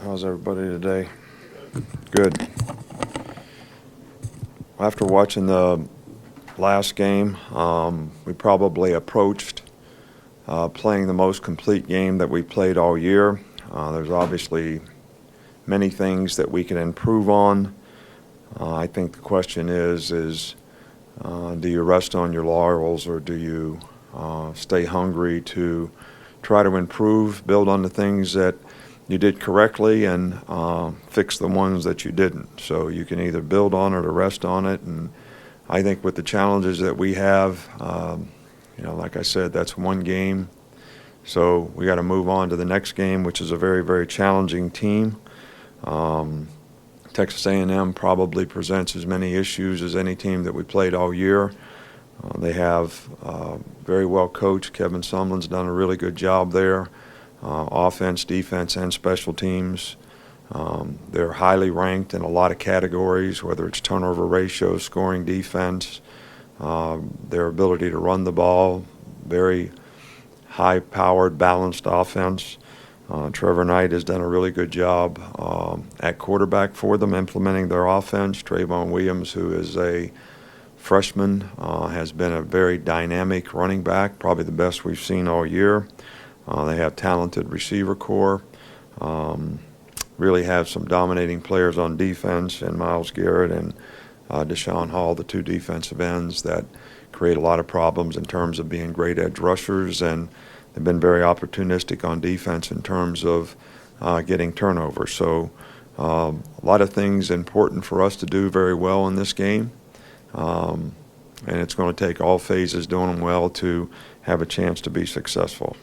How's everybody today? Good. After watching the last game, we probably approached playing the most complete game that we played all year. There's obviously many things that we can improve on. I think the question is do you rest on your laurels, or do you stay hungry to try to improve, build on the things that you did correctly, and fix the ones that you didn't? So you can either build on it or rest on it. And I think with the challenges that we have, like I said, that's one game. So we got to move on to the next game, which is a very, very challenging team. Texas A&M probably presents as many issues as any team that we played all year. They have very well coached. Kevin Sumlin's done a really good job there. Offense, defense, and special teams. They're highly ranked in a lot of categories, whether it's turnover ratio, scoring defense, their ability to run the ball, very high-powered, balanced offense. Trevor Knight has done a really good job at quarterback for them, implementing their offense. Trayvon Williams, who is a freshman, has been a very dynamic running back, probably the best we've seen all year. They have talented receiver core. Really have some dominating players on defense, and Myles Garrett and Deshaun Hall, the two defensive ends that create a lot of problems in terms of being great edge rushers, and they've been very opportunistic on defense in terms of getting turnovers. So a lot of things important for us to do very well in this game, and it's going to take all phases doing them well to have a chance to be successful.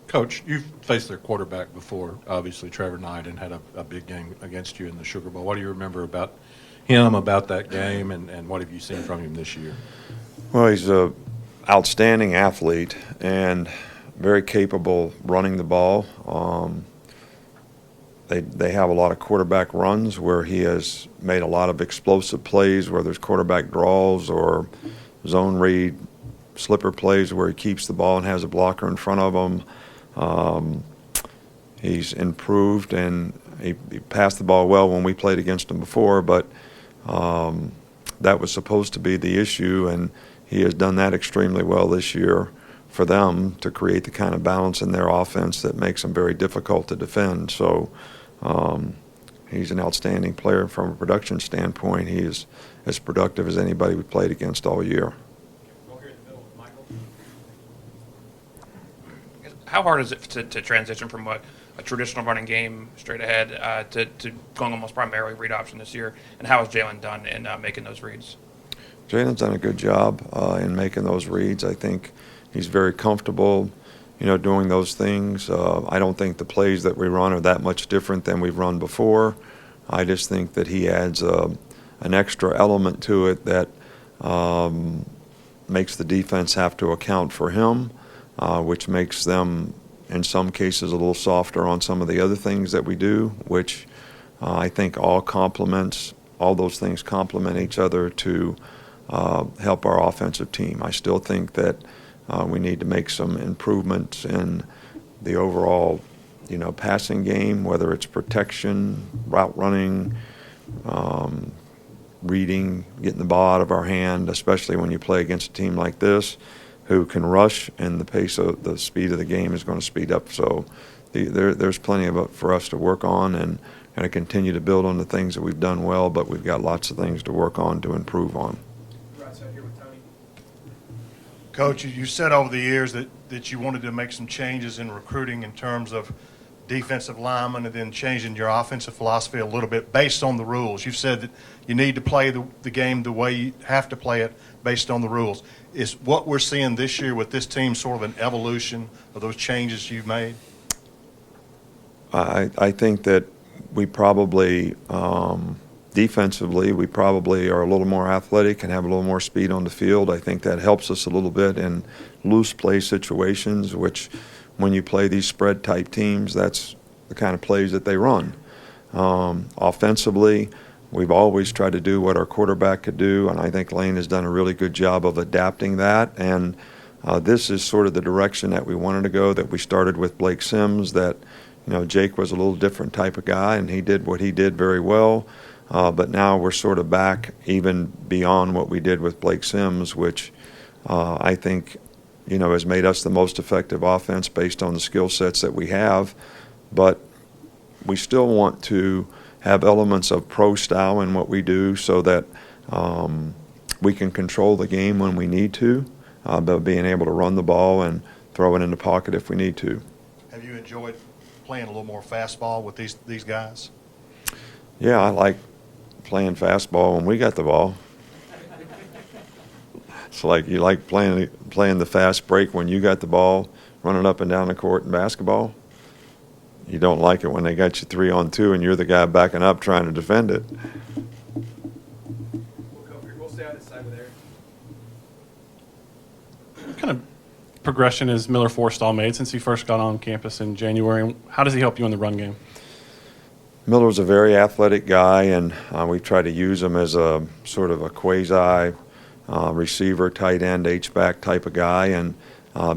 Coach, you've faced their quarterback before, obviously, Trevor Knight, and had a big game against you in the Sugar Bowl. What do you remember about him, about that game, and what have you seen from him this year? Well, he's an outstanding athlete and very capable running the ball. They have a lot of quarterback runs where he has made a lot of explosive plays, whether it's quarterback draws or zone read, slipper plays where he keeps the ball and has a blocker in front of him. He's improved, and he passed the ball well when we played against him before, but that was supposed to be the issue, and he has done that extremely well this year for them to create the kind of balance in their offense that makes them very difficult to defend. So he's an outstanding player from a production standpoint. He is as productive as anybody we played against all year. How hard is it to transition from a traditional running game straight ahead to going almost primarily read option this year? And how has Jalen done in making those reads? Jalen's done a good job in making those reads. I think he's very comfortable, doing those things. I don't think the plays that we run are that much different than we've run before. I just think that he adds an extra element to it that makes the defense have to account for him. Which makes them, in some cases, a little softer on some of the other things that we do, which I think all those things complement each other to help our offensive team. I still think that we need to make some improvements in the overall, passing game, whether it's protection, route running, reading, getting the ball out of our hand, especially when you play against a team like this, who can rush, and the speed of the game is going to speed up. So there's plenty of it for us to work on and to continue to build on the things that we've done well, but we've got lots of things to work on to improve on. Right side here with Tony. Coach, you said over the years that you wanted to make some changes in recruiting in terms of defensive linemen and then changing your offensive philosophy a little bit based on the rules. You've said that you need to play the game the way you have to play it based on the rules. Is what we're seeing this year with this team sort of an evolution of those changes you've made? I think that we probably, defensively, we probably are a little more athletic and have a little more speed on the field. I think that helps us a little bit in loose play situations, which when you play these spread-type teams, that's the kind of plays that they run. Offensively, we've always tried to do what our quarterback could do, and I think Lane has done a really good job of adapting that and this is sort of the direction that we wanted to go, that we started with Blake Sims, that, Jake was a little different type of guy, and he did what he did very well. But now we're sort of back even beyond what we did with Blake Sims, which I think, has made us the most effective offense based on the skill sets that we have. But we still want to have elements of pro style in what we do so that we can control the game when we need to, but being able to run the ball and throw it in the pocket if we need to. Have you enjoyed playing a little more fastball with these guys? Yeah, I like playing fastball when we got the ball. It's like you like playing the fast break when you got the ball, running up and down the court in basketball. You don't like it when they got you 3-on-2 and you're the guy backing up trying to defend it. We'll stay on this side with Eric. What kind of progression has Miller Forstall made since he first got on campus in January? And how does he help you in the run game? Miller's a very athletic guy, and we try to use him as a sort of a quasi receiver, tight end, H-back type of guy. And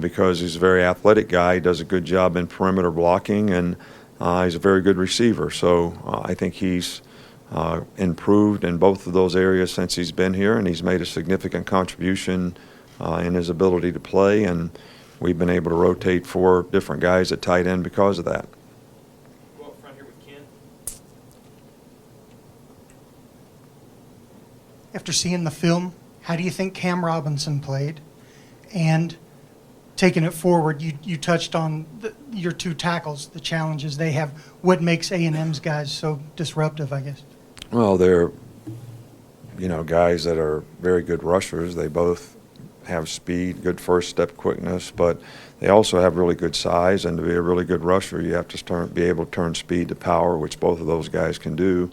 because he's a very athletic guy, he does a good job in perimeter blocking, and he's a very good receiver. So I think he's improved in both of those areas since he's been here, and he's made a significant contribution in his ability to play. And we've been able to rotate 4 different guys at tight end because of that. Go up front here with Ken. After seeing the film, how do you think Cam Robinson played? And taking it forward, you touched on your 2 tackles, the challenges they have. What makes A&M's guys so disruptive, I guess? Well, they're, guys that are very good rushers. They both have speed, good first step quickness, but they also have really good size. And to be a really good rusher, you have to be able to turn speed to power, which both of those guys can do.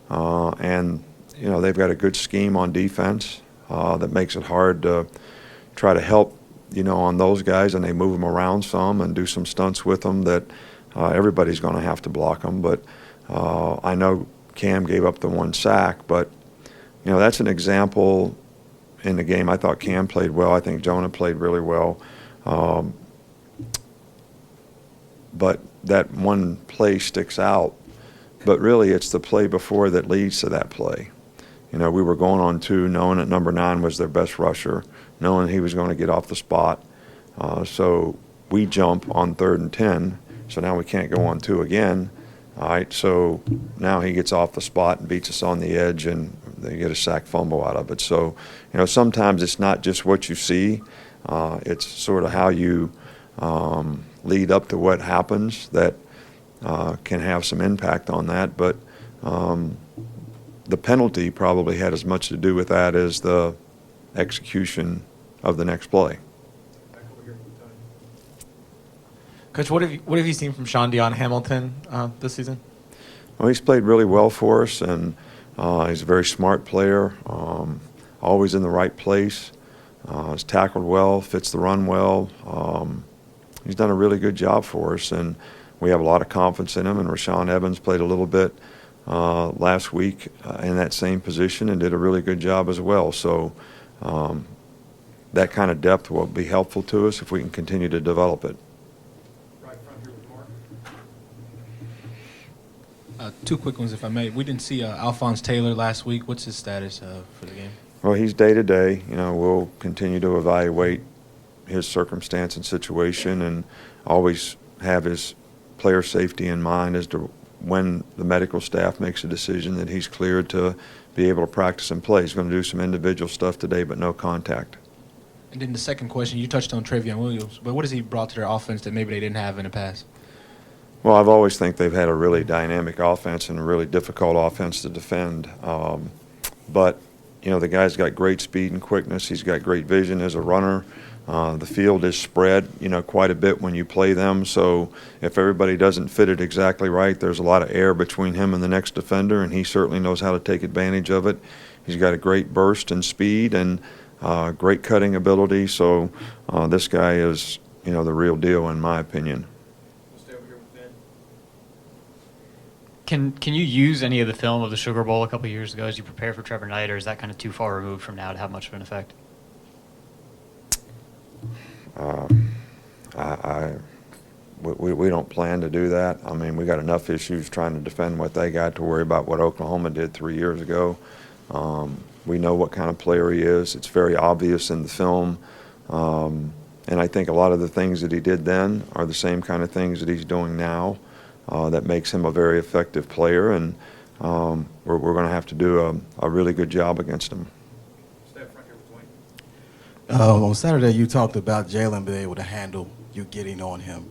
And they've got a good scheme on defense that makes it hard to try to help, on those guys, and they move them around some and do some stunts with them that everybody's going to have to block them. But I know Cam gave up the 1 sack, but that's an example in the game. I thought Cam played well. I think Jonah played really well. But that one play sticks out. But really, it's the play before that leads to that play. We were going on 2, knowing that number 9 was their best rusher, knowing he was going to get off the spot. So we jump on 3rd and 10. So now we can't go on 2 again. All right, so now he gets off the spot and beats us on the edge, and they get a sack fumble out of it. So, sometimes it's not just what you see. It's sort of how you lead up to what happens that can have some impact on that. But the penalty probably had as much to do with that as the execution of the next play. Back over here with Tony. Coach, what have you seen from Sean Dion Hamilton this season? Well, he's played really well for us, and he's a very smart player, always in the right place. He's tackled well, fits the run well. He's done a really good job for us, and we have a lot of confidence in him. And Rashawn Evans played a little bit last week in that same position and did a really good job as well. So that kind of depth will be helpful to us if we can continue to develop it. Right front here with Mark. 2 quick ones, if I may. We didn't see Alphonse Taylor last week. What's his status for the game? Well, he's day-to-day. We'll continue to evaluate his circumstance and situation and always have his player safety in mind as to when the medical staff makes a decision that he's cleared to be able to practice and play. He's going to do some individual stuff today, but no contact. And then the second question, you touched on Travion Williams, but what has he brought to their offense that maybe they didn't have in the past? Well, I've always think they've had a really dynamic offense and a really difficult offense to defend. But, the guy's got great speed and quickness. He's got great vision as a runner. The field is spread, quite a bit when you play them. So if everybody doesn't fit it exactly right, there's a lot of air between him and the next defender, and he certainly knows how to take advantage of it. He's got a great burst and speed and great cutting ability. So this guy is, the real deal in my opinion. We'll stay over here with Ben. Can you use any of the film of the Sugar Bowl a couple years ago as you prepare for Trevor Knight, or is that kind of too far removed from now to have much of an effect? We don't plan to do that. I mean, we got enough issues trying to defend what they got to worry about what Oklahoma did 3 years ago. We know what kind of player he is. It's very obvious in the film. And I think a lot of the things that he did then are the same kind of things that he's doing now that makes him a very effective player. And we're going to have to do a really good job against him. Step right here with Dwayne. On Saturday, you talked about Jalen being able to handle you getting on him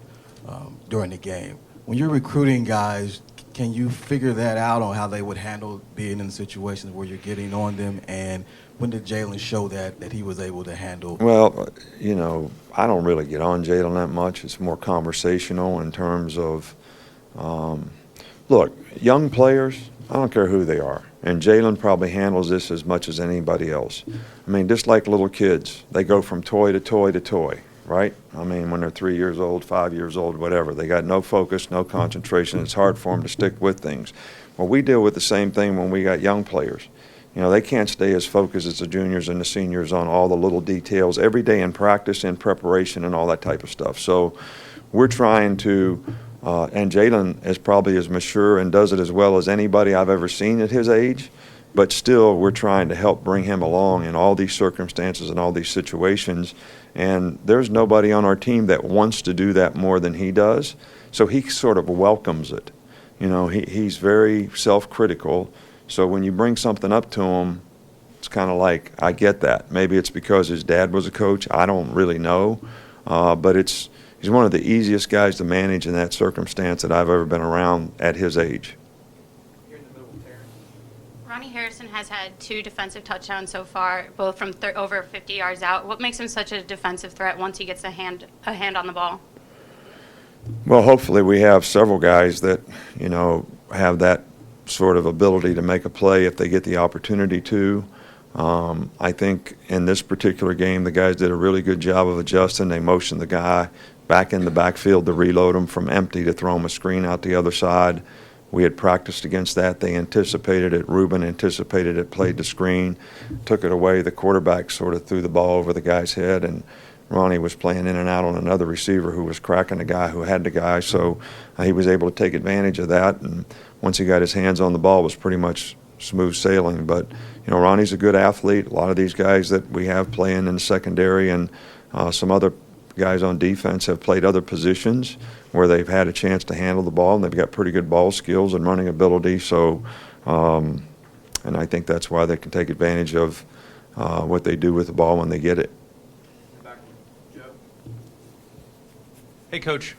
during the game. When you're recruiting guys, can you figure that out on how they would handle being in situations where you're getting on them? And when did Jalen show that he was able to handle? Well, you know, I don't really get on Jalen that much. It's more conversational in terms of, look, young players, I don't care who they are. And Jalen probably handles this as much as anybody else. I mean, just like little kids, they go from toy to toy to toy, right? I mean, when they're 3 years old, 5 years old, whatever, they got no focus, no concentration. It's hard for them to stick with things. Well, we deal with the same thing when we got young players. You know, they can't stay as focused as the juniors and the seniors on all the little details every day in practice, in preparation, and all that type of stuff. So we're trying to, and Jalen is probably as mature and does it as well as anybody I've ever seen at his age, but still we're trying to help bring him along in all these circumstances and all these situations. And there's nobody on our team that wants to do that more than he does. So he sort of welcomes it. You know, he's very self-critical. So when you bring something up to him, it's kind of like, I get that. Maybe it's because his dad was a coach. I don't really know. But he's one of the easiest guys to manage in that circumstance that I've ever been around at his age. Here in the middle with Terrence. Ronnie Harrison has had 2 defensive touchdowns so far, both from over 50 yards out. What makes him such a defensive threat once he gets a hand on the ball? Well, hopefully we have several guys that, you know, have that sort of ability to make a play if they get the opportunity to. I think in this particular game, the guys did a really good job of adjusting. They motioned the guy back in the backfield to reload him from empty to throw him a screen out the other side. We had practiced against that. They anticipated it. Ruben anticipated it, played the screen, took it away. The quarterback sort of threw the ball over the guy's head, and Ronnie was playing in and out on another receiver who was cracking the guy who had the guy. So he was able to take advantage of that. And once he got his hands on the ball, it was pretty much smooth sailing. But, you know, Ronnie's a good athlete. A lot of these guys that we have playing in the secondary and some other guys on defense have played other positions where they've had a chance to handle the ball, and they've got pretty good ball skills and running ability. So, and I think that's why they can take advantage of what they do with the ball when they get it. Back with Joe. Hey, Coach.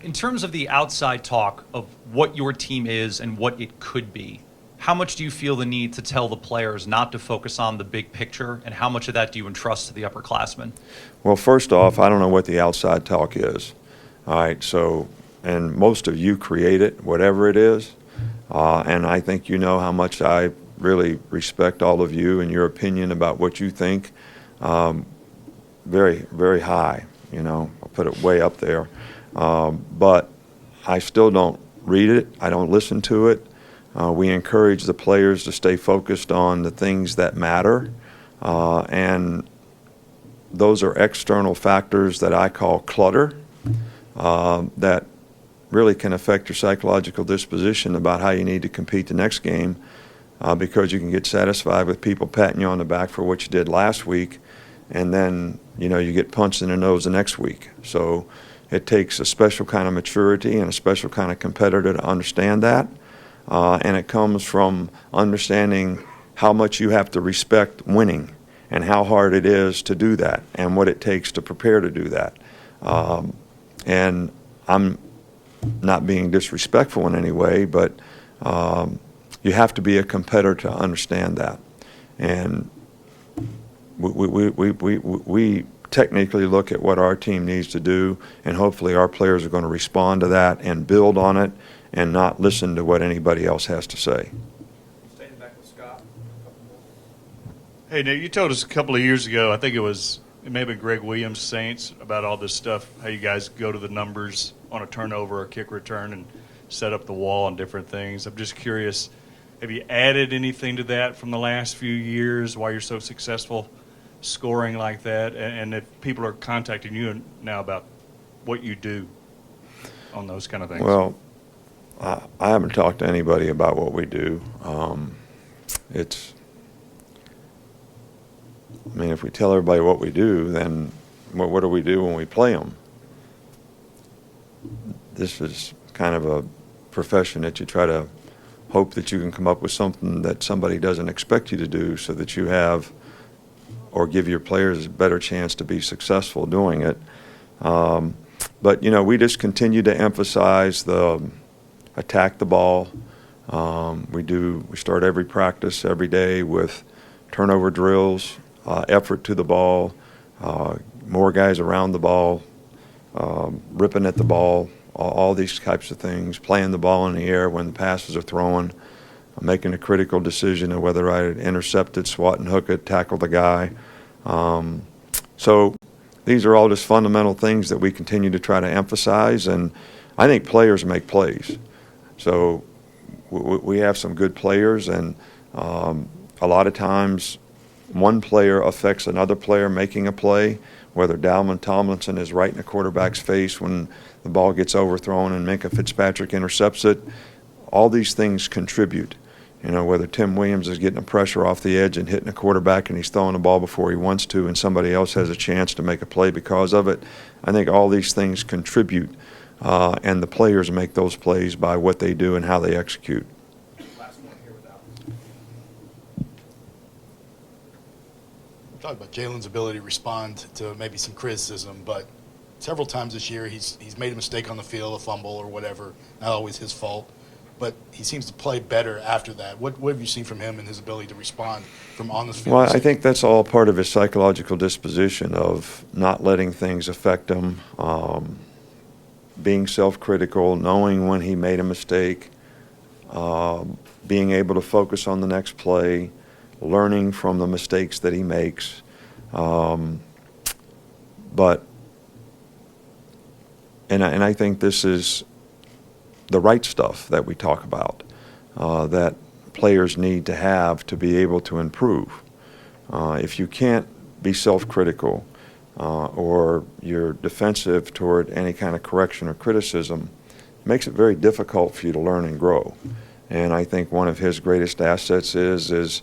In terms of the outside talk of what your team is and what it could be, how much do you feel the need to tell the players not to focus on the big picture, and how much of that do you entrust to the upperclassmen? Well, first off, I don't know what the outside talk is. All right, so, and most of you create it, whatever it is, and I think you know how much I really respect all of you and your opinion about what you think. Very, very high, you know, I'll put it way up there. But I still don't read it. I don't listen to it. We encourage the players to stay focused on the things that matter, and those are external factors that I call clutter that really can affect your psychological disposition about how you need to compete the next game, because you can get satisfied with people patting you on the back for what you did last week, and then, you know, you get punched in the nose the next week. So it takes a special kind of maturity and a special kind of competitor to understand that. And it comes from understanding how much you have to respect winning and how hard it is to do that and what it takes to prepare to do that. And I'm not being disrespectful in any way, but you have to be a competitor to understand that. And we technically look at what our team needs to do, and hopefully our players are going to respond to that and build on it and not listen to what anybody else has to say. Staying back with Scott. Hey, Nick, you told us a couple of years ago, I think it may have been Greg Williams, Saints, about all this stuff, how you guys go to the numbers on a turnover or kick return and set up the wall and different things. I'm just curious, have you added anything to that from the last few years, why you're so successful scoring like that, and if people are contacting you now about what you do on those kind of things? Well, I haven't talked to anybody about what we do. I mean, if we tell everybody what we do, then what do we do when we play them? This is kind of a profession that you try to hope that you can come up with something that somebody doesn't expect you to do so that you have or give your players a better chance to be successful doing it. But, you know, we just continue to emphasize the attack the ball. We start every practice every day with turnover drills, effort to the ball, more guys around the ball, ripping at the ball, all these types of things, playing the ball in the air when the passes are thrown, making a critical decision of whether I intercept it, swat and hook it, tackle the guy. So these are all just fundamental things that we continue to try to emphasize, and I think players make plays. So we have some good players, and a lot of times one player affects another player making a play, whether Dalvin Tomlinson is right in the quarterback's face when the ball gets overthrown and Minkah Fitzpatrick intercepts it. All these things contribute. You know, whether Tim Williams is getting a pressure off the edge and hitting a quarterback and he's throwing the ball before he wants to and somebody else has a chance to make a play because of it. I think all these things contribute, and the players make those plays by what they do and how they execute. Talk about Jalen's ability to respond to maybe some criticism, but several times this year he's made a mistake on the field, a fumble or whatever, not always his fault, but he seems to play better after that. What have you seen from him and his ability to respond from on the field? Well, I think that's all part of his psychological disposition of not letting things affect him, being self-critical, knowing when he made a mistake, being able to focus on the next play, learning from the mistakes that he makes. And I think this is the right stuff that we talk about, that players need to have to be able to improve. If you can't be self-critical or you're defensive toward any kind of correction or criticism, it makes it very difficult for you to learn and grow. And I think one of his greatest assets is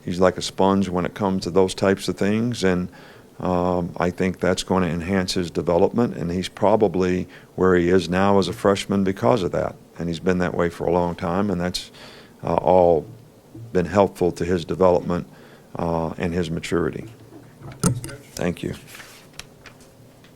he's like a sponge when it comes to those types of things, and I think that's going to enhance his development, and he's probably where he is now as a freshman because of that. And he's been that way for a long time, and that's all been helpful to his development and his maturity. Thank you.